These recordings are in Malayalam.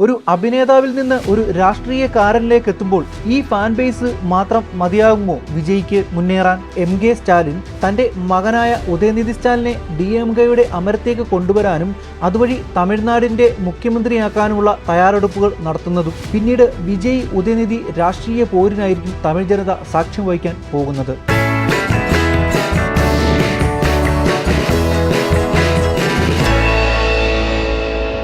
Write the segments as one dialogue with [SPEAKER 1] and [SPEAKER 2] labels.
[SPEAKER 1] ഒരു അഭിനേതാവിൽ നിന്ന് ഒരു രാഷ്ട്രീയക്കാരനിലേക്ക് എത്തുമ്പോൾ ഈ ഫാൻ ബേസ് മാത്രം മതിയാകുമോ വിജയ്ക്ക് മുന്നേറാൻ? കെ സ്റ്റാലിൻ തന്റെ മകനായ ഉദയനിധി സ്റ്റാലിനെ DMKയുടെ അമരത്തേക്ക് കൊണ്ടുവരാനും അതുവഴി തമിഴ്നാടിന്റെ മുഖ്യമന്ത്രിയാക്കാനുമുള്ള തയ്യാറെടുപ്പുകൾ നടത്തുന്നതും പിന്നീട് വിജയ് ഉദയനിധി രാഷ്ട്രീയ പോരിനായിരിക്കും തമിഴ് ജനത സാക്ഷ്യം വഹിക്കാൻ പോകുന്നത്.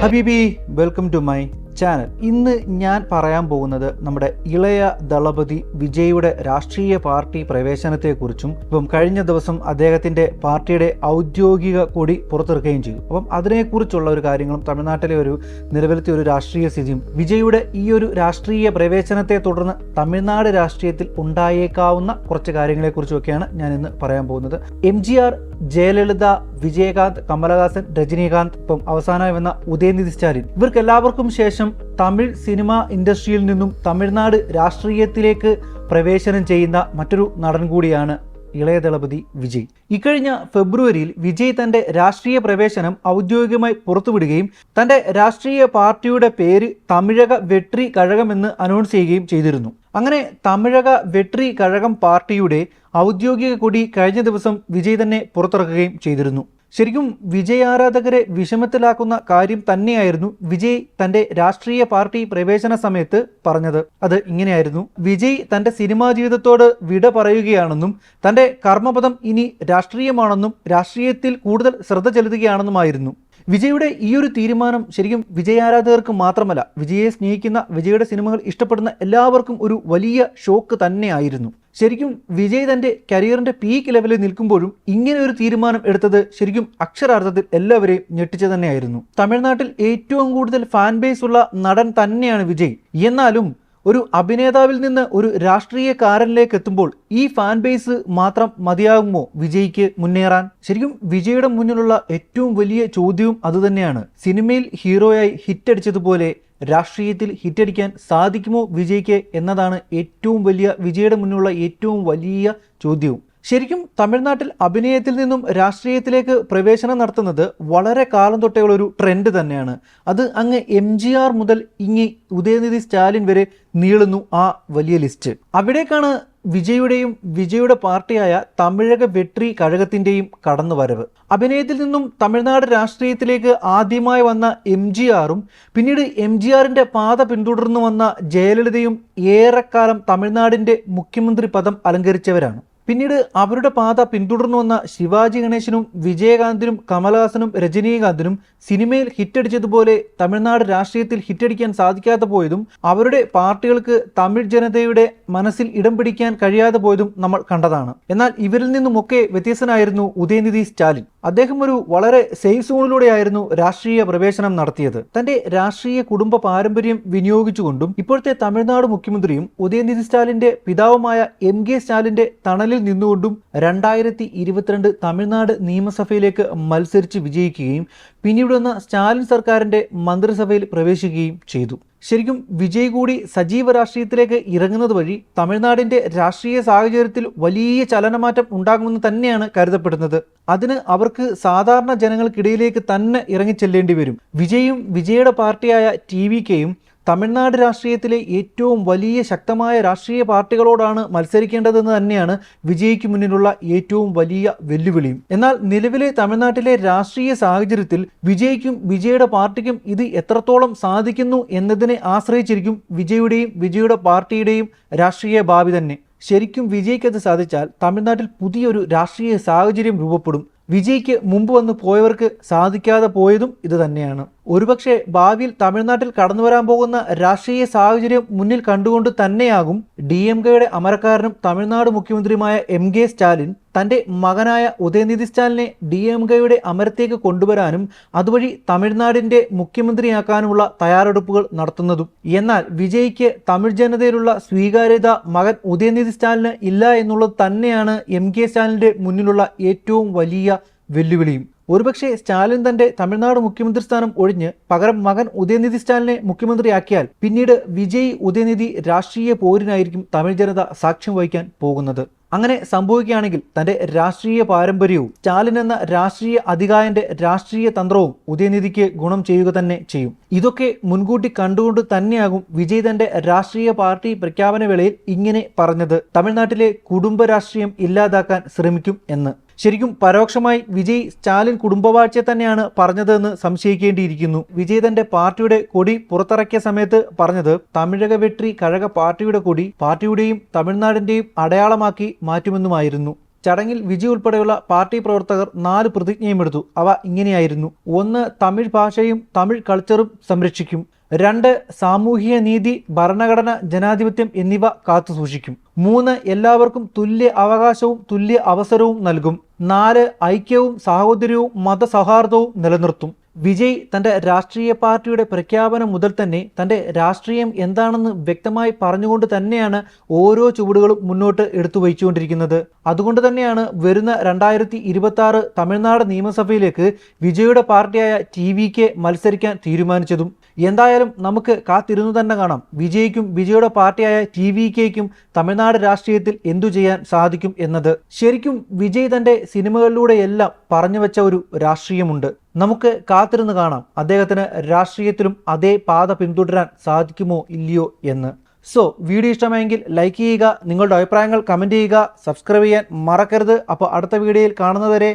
[SPEAKER 1] ഹബീബി, വെൽക്കം ടു മൈ ചാനൽ. ഇന്ന് ഞാൻ പറയാൻ പോകുന്നത് നമ്മുടെ ഇളയ ദളപതി വിജയുടെ രാഷ്ട്രീയ പാർട്ടി പ്രവേശനത്തെക്കുറിച്ചും ഇപ്പം കഴിഞ്ഞ ദിവസം അദ്ദേഹത്തിന്റെ പാർട്ടിയുടെ ഔദ്യോഗിക കൊടി പുറത്തിറക്കുകയും ചെയ്തു. അപ്പം അതിനെക്കുറിച്ചുള്ള ഒരു കാര്യങ്ങളും തമിഴ്നാട്ടിലെ ഒരു നിലവിലത്തെ ഒരു രാഷ്ട്രീയ സ്ഥിതിയും വിജയുടെ ഈ ഒരു രാഷ്ട്രീയ പ്രവേശനത്തെ തുടർന്ന് തമിഴ്നാട് രാഷ്ട്രീയത്തിൽ ഉണ്ടായേക്കാവുന്ന കുറച്ച് കാര്യങ്ങളെക്കുറിച്ചൊക്കെയാണ് ഞാൻ ഇന്ന് പറയാൻ പോകുന്നത്. MGR, ജയലളിത, വിജയകാന്ത്, കമലഹാസൻ, രജനീകാന്ത്, ഇപ്പം അവസാനമായി വന്ന ഉദയനിധി സ്റ്റാലിൻ, ഇവർക്കെല്ലാവർക്കും ശേഷം തമിഴ് സിനിമ ഇൻഡസ്ട്രിയിൽ നിന്നും തമിഴ്നാട് രാഷ്ട്രീയത്തിലേക്ക് പ്രവേശനം ചെയ്യുന്ന മറ്റൊരു നടൻ കൂടിയാണ് ഇളയ ദളപതി വിജയ്. ഇക്കഴിഞ്ഞ ഫെബ്രുവരിയിൽ വിജയ് തന്റെ രാഷ്ട്രീയ പ്രവേശനം ഔദ്യോഗികമായി പുറത്തുവിടുകയും തന്റെ രാഷ്ട്രീയ പാർട്ടിയുടെ പേര് തമിഴക വെട്രി കഴകം എന്ന് അനൗൺസ് ചെയ്യുകയും ചെയ്തിരുന്നു. അങ്ങനെ തമിഴക വെട്രി കഴകം പാർട്ടിയുടെ ഔദ്യോഗിക കൊടി കഴിഞ്ഞ ദിവസം വിജയ് തന്നെ പുറത്തിറക്കുകയും ചെയ്തിരുന്നു. ശരിക്കും വിജയ് ആരാധകരെ വിഷമത്തിലാക്കുന്ന കാര്യം തന്നെയായിരുന്നു വിജയ് തന്റെ രാഷ്ട്രീയ പാർട്ടി പ്രവേശന സമയത്ത് പറഞ്ഞത്. അത് ഇങ്ങനെയായിരുന്നു: വിജയ് തന്റെ സിനിമാ ജീവിതത്തോട് വിട പറയുകയാണെന്നും തന്റെ കർമ്മപദം ഇനി രാഷ്ട്രീയമാണെന്നും രാഷ്ട്രീയത്തിൽ കൂടുതൽ ശ്രദ്ധ ചെലുത്തുകയാണെന്നുമായിരുന്നു. വിജയുടെ ഈ ഒരു തീരുമാനം ശരിക്കും വിജയ് ആരാധകർക്ക് മാത്രമല്ല, വിജയെ സ്നേഹിക്കുന്ന, വിജയുടെ സിനിമകൾ ഇഷ്ടപ്പെടുന്ന എല്ലാവർക്കും ഒരു വലിയ ഷോക്ക് തന്നെയായിരുന്നു. ശരിക്കും വിജയ് തന്റെ കരിയറിന്റെ പീക്ക് ലെവലിൽ നിൽക്കുമ്പോഴും ഇങ്ങനെ ഒരു തീരുമാനം എടുത്തത് ശരിക്കും അക്ഷരാർത്ഥത്തിൽ എല്ലാവരെയും ഞെട്ടിച്ചു തന്നെയായിരുന്നു. തമിഴ്നാട്ടിൽ ഏറ്റവും കൂടുതൽ ഫാൻ ബേസ് ഉള്ള നടൻ തന്നെയാണ് വിജയ്. എന്നാലും ഒരു അഭിനേതാവിൽ നിന്ന് ഒരു രാഷ്ട്രീയക്കാരനിലേക്ക് എത്തുമ്പോൾ ഈ ഫാൻ ബേസ് മാത്രം മതിയാകുമോ വിജയ്ക്ക് മുന്നേറാൻ? ശരിക്കും വിജയുടെ മുന്നിലുള്ള ഏറ്റവും വലിയ ചോദ്യവും അതുതന്നെയാണ്. സിനിമയിൽ ഹീറോയായി ഹിറ്റടിച്ചതുപോലെ രാഷ്ട്രീയത്തിൽ ഹിറ്റടിക്കാൻ സാധിക്കുമോ വിജയ്ക്ക് എന്നതാണ് ഏറ്റവും വലിയ, വിജയുടെ മുന്നിലുള്ള ഏറ്റവും വലിയ ചോദ്യവും. ശരിക്കും തമിഴ്നാട്ടിൽ അഭിനയത്തിൽ നിന്നും രാഷ്ട്രീയത്തിലേക്ക് പ്രവേശനം നടത്തുന്നത് വളരെ കാലം തൊട്ടേയുള്ള ഒരു ട്രെൻഡ് തന്നെയാണ്. അത് അങ്ങ് MGR മുതൽ ഇങ്ങി ഉദയനിധി സ്റ്റാലിൻ വരെ നീളുന്നു ആ വലിയ ലിസ്റ്റ്. അവിടേക്കാണ് വിജയുടെയും വിജയുടെ പാർട്ടിയായ തമിഴക വെട്രി കഴകത്തിന്റെയും കടന്നുവരവ്. അഭിനയത്തിൽ നിന്നും തമിഴ്നാട് രാഷ്ട്രീയത്തിലേക്ക് ആദ്യമായി വന്ന MGRും പിന്നീട് MGRന്റെ പാത പിന്തുടർന്നു വന്ന ജയലളിതയും ഏറെക്കാലം തമിഴ്നാടിന്റെ മുഖ്യമന്ത്രി പദം അലങ്കരിച്ചവരാണ്. പിന്നീട് അവരുടെ പാത പിന്തുടർന്നു വന്ന ശിവാജി ഗണേശനും വിജയകാന്തിനും കമലഹാസനും രജനീകാന്തിനും സിനിമയിൽ ഹിറ്റടിച്ചതുപോലെ തമിഴ്നാട് രാഷ്ട്രീയത്തിൽ ഹിറ്റടിക്കാൻ സാധിക്കാതെ പോയതും അവരുടെ പാർട്ടികൾക്ക് തമിഴ് ജനതയുടെ മനസ്സിൽ ഇടം പിടിക്കാൻ കഴിയാതെ പോയതും നമ്മൾ കണ്ടതാണ്. എന്നാൽ ഇവരിൽ നിന്നുമൊക്കെ വ്യത്യസ്തനായിരുന്നു ഉദയനിധി സ്റ്റാലിൻ. അദ്ദേഹം ഒരു വളരെ സേഫ് സോണിലൂടെയായിരുന്നു രാഷ്ട്രീയ പ്രവേശനം നടത്തിയത്. തന്റെ രാഷ്ട്രീയ കുടുംബ പാരമ്പര്യം വിനിയോഗിച്ചുകൊണ്ടും ഇപ്പോഴത്തെ തമിഴ്നാട് മുഖ്യമന്ത്രിയും ഉദയനിധി സ്റ്റാലിന്റെ പിതാവുമായ കെ സ്റ്റാലിന്റെ തണലിൽ നിന്നുകൊണ്ടും 2022 തമിഴ്നാട് നിയമസഭയിലേക്ക് മത്സരിച്ച് വിജയിക്കുകയും പിന്നീട് വന്ന സ്റ്റാലിൻ സർക്കാരിന്റെ മന്ത്രിസഭയിൽ പ്രവേശിക്കുകയും ചെയ്തു. ശരിക്കും വിജയ് കൂടി സജീവ രാഷ്ട്രീയത്തിലേക്ക് ഇറങ്ങുന്നത് വഴി തമിഴ്നാടിന്റെ രാഷ്ട്രീയ സാഹചര്യത്തിൽ വലിയ ചലനമാറ്റം ഉണ്ടാകുമെന്ന് തന്നെയാണ് കരുതപ്പെടുന്നത്. അതിന് അവർക്ക് സാധാരണ ജനങ്ങൾക്കിടയിലേക്ക് തന്നെ ഇറങ്ങിച്ചെല്ലേണ്ടി വരും. വിജയും വിജയുടെ പാർട്ടിയായ TVKയും തമിഴ്നാട് രാഷ്ട്രീയത്തിലെ ഏറ്റവും വലിയ ശക്തമായ രാഷ്ട്രീയ പാർട്ടികളോടാണ് മത്സരിക്കേണ്ടതെന്ന് തന്നെയാണ് വിജയ്ക്ക് മുന്നിലുള്ള ഏറ്റവും വലിയ വെല്ലുവിളിയും. എന്നാൽ നിലവിലെ തമിഴ്നാട്ടിലെ രാഷ്ട്രീയ സാഹചര്യത്തിൽ വിജയ്ക്കും വിജയുടെ പാർട്ടിക്കും ഇത് എത്രത്തോളം സാധിക്കുന്നു എന്നതിനെ ആശ്രയിച്ചിരിക്കും വിജയുടെയും വിജയുടെ പാർട്ടിയുടെയും രാഷ്ട്രീയ ഭാവി തന്നെ. ശരിക്കും വിജയ്ക്ക് അത് സാധിച്ചാൽ തമിഴ്നാട്ടിൽ പുതിയൊരു രാഷ്ട്രീയ സാഹചര്യം രൂപപ്പെടും. വിജയ്ക്ക് മുമ്പ് വന്ന് പോയവർക്ക് സാധിക്കാതെ പോയതും ഇത് തന്നെയാണ്. ഒരുപക്ഷെ ഭാവിയിൽ തമിഴ്നാട്ടിൽ കടന്നു വരാൻ പോകുന്ന രാഷ്ട്രീയ സാഹചര്യം മുന്നിൽ കണ്ടുകൊണ്ട് തന്നെയാകും DMKയുടെ അമരക്കാരനും തമിഴ്നാട് മുഖ്യമന്ത്രിയുമായ കെ സ്റ്റാലിൻ തന്റെ മകനായ ഉദയനിധി സ്റ്റാലിനെ DMKയുടെ അമരത്തേക്ക് കൊണ്ടുവരാനും അതുവഴി തമിഴ്നാടിന്റെ മുഖ്യമന്ത്രിയാക്കാനുമുള്ള തയ്യാറെടുപ്പുകൾ നടത്തുന്നതും. എന്നാൽ വിജയ്ക്ക് തമിഴ് ജനതയിലുള്ള സ്വീകാര്യത മകൻ ഉദയനിധി സ്റ്റാലിന് ഇല്ല എന്നുള്ളത് തന്നെയാണ് കെ സ്റ്റാലിന്റെ മുന്നിലുള്ള ഏറ്റവും വലിയ വെല്ലുവിളിയും. ഒരുപക്ഷെ സ്റ്റാലിൻ തന്റെ തമിഴ്നാട് മുഖ്യമന്ത്രി സ്ഥാനം ഒഴിഞ്ഞ് പകരം മകൻ ഉദയനിധി സ്റ്റാലിനെ മുഖ്യമന്ത്രിയാക്കിയാൽ പിന്നീട് വിജയ് ഉദയനിധി രാഷ്ട്രീയ പോരിനായിരിക്കും തമിഴ് ജനത സാക്ഷ്യം വഹിക്കാൻ പോകുന്നത്. അങ്ങനെ സംഭവിക്കുകയാണെങ്കിൽ തന്റെ രാഷ്ട്രീയ പാരമ്പര്യവും സ്റ്റാലിൻ എന്ന രാഷ്ട്രീയ അധികായന്റെ രാഷ്ട്രീയ തന്ത്രവും ഉദയനിധിക്ക് ഗുണം ചെയ്യുക തന്നെ ചെയ്യും. ഇതൊക്കെ മുൻകൂട്ടി കണ്ടുകൊണ്ട് തന്നെയാകും വിജയ് തന്റെ രാഷ്ട്രീയ പാർട്ടി പ്രഖ്യാപന വേളയിൽ ഇങ്ങനെ പറഞ്ഞത്, തമിഴ്നാട്ടിലെ കുടുംബ രാഷ്ട്രീയം ഇല്ലാതാക്കാൻ ശ്രമിക്കും എന്ന്. ശരിക്കും പരോക്ഷമായി വിജയ് സ്റ്റാലിൻ കുടുംബവാഴ്ചയെ തന്നെയാണ് പറഞ്ഞതെന്ന് സംശയിക്കേണ്ടിയിരിക്കുന്നു. വിജയ് തന്റെ പാർട്ടിയുടെ കൊടി പുറത്തിറക്കിയ സമയത്ത് പറഞ്ഞത് തമിഴക വെട്രി കഴക പാർട്ടിയുടെ കൊടി പാർട്ടിയുടെയും തമിഴ്നാടിന്റെയും അടയാളമാക്കി മാറ്റുമെന്നുമായിരുന്നു. ചടങ്ങിൽ വിജയ് ഉൾപ്പെടെയുള്ള പാർട്ടി പ്രവർത്തകർ 4 പ്രതിജ്ഞയും എടുത്തു. അവ ഇങ്ങനെയായിരുന്നു: 1. തമിഴ് ഭാഷയും തമിഴ് കൾച്ചറും സംരക്ഷിക്കും. 2. സാമൂഹിക നീതി, ഭരണഘടന, ജനാധിപത്യം എന്നിവ കാത്തുസൂക്ഷിക്കും. 3. എല്ലാവർക്കും തുല്യ അവകാശവും തുല്യ അവസരവും നൽകും. 4. ഐക്യവും സാഹോദര്യവും മതസൗഹാർദ്ദവും നിലനിർത്തും. വിജയ് തന്റെ രാഷ്ട്രീയ പാർട്ടിയുടെ പ്രഖ്യാപനം മുതൽ തന്നെ തന്റെ രാഷ്ട്രീയം എന്താണെന്ന് വ്യക്തമായി പറഞ്ഞുകൊണ്ട് തന്നെയാണ് ഓരോ ചുവടുകളും മുന്നോട്ട് എടുത്തു വഹിച്ചുകൊണ്ടിരിക്കുന്നത്. അതുകൊണ്ട് തന്നെയാണ് വരുന്ന 2026 തമിഴ്നാട് നിയമസഭയിലേക്ക് വിജയുടെ പാർട്ടിയായ TVK മത്സരിക്കാൻ തീരുമാനിച്ചതും. എന്തായാലും നമുക്ക് കാത്തിരുന്നു തന്നെ കാണാം വിജയ്ക്കും വിജയുടെ പാർട്ടിയായ TVKയ്ക്കും തമിഴ്നാട് രാഷ്ട്രീയത്തിൽ എന്തു ചെയ്യാൻ സാധിക്കും എന്നത്. ശരിക്കും വിജയ് തന്റെ സിനിമകളിലൂടെയെല്ലാം പറഞ്ഞു വെച്ച ഒരു രാഷ്ട്രീയമുണ്ട്. നമുക്ക് കാത്തിരുന്ന് കാണാം അദ്ദേഹത്തിന് രാഷ്ട്രീയത്തിലും അതേ പാത പിന്തുടരാൻ സാധിക്കുമോ ഇല്ലയോ എന്ന്. സോ വീഡിയോ ഇഷ്ടമായെങ്കിൽ ലൈക്ക് ചെയ്യുക, നിങ്ങളുടെ അഭിപ്രായങ്ങൾ കമൻറ്റ് ചെയ്യുക, സബ്സ്ക്രൈബ് ചെയ്യാൻ മറക്കരുത്. അപ്പോൾ അടുത്ത വീഡിയോയിൽ കാണുന്നവരെ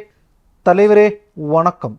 [SPEAKER 1] തലവരെ വണക്കം.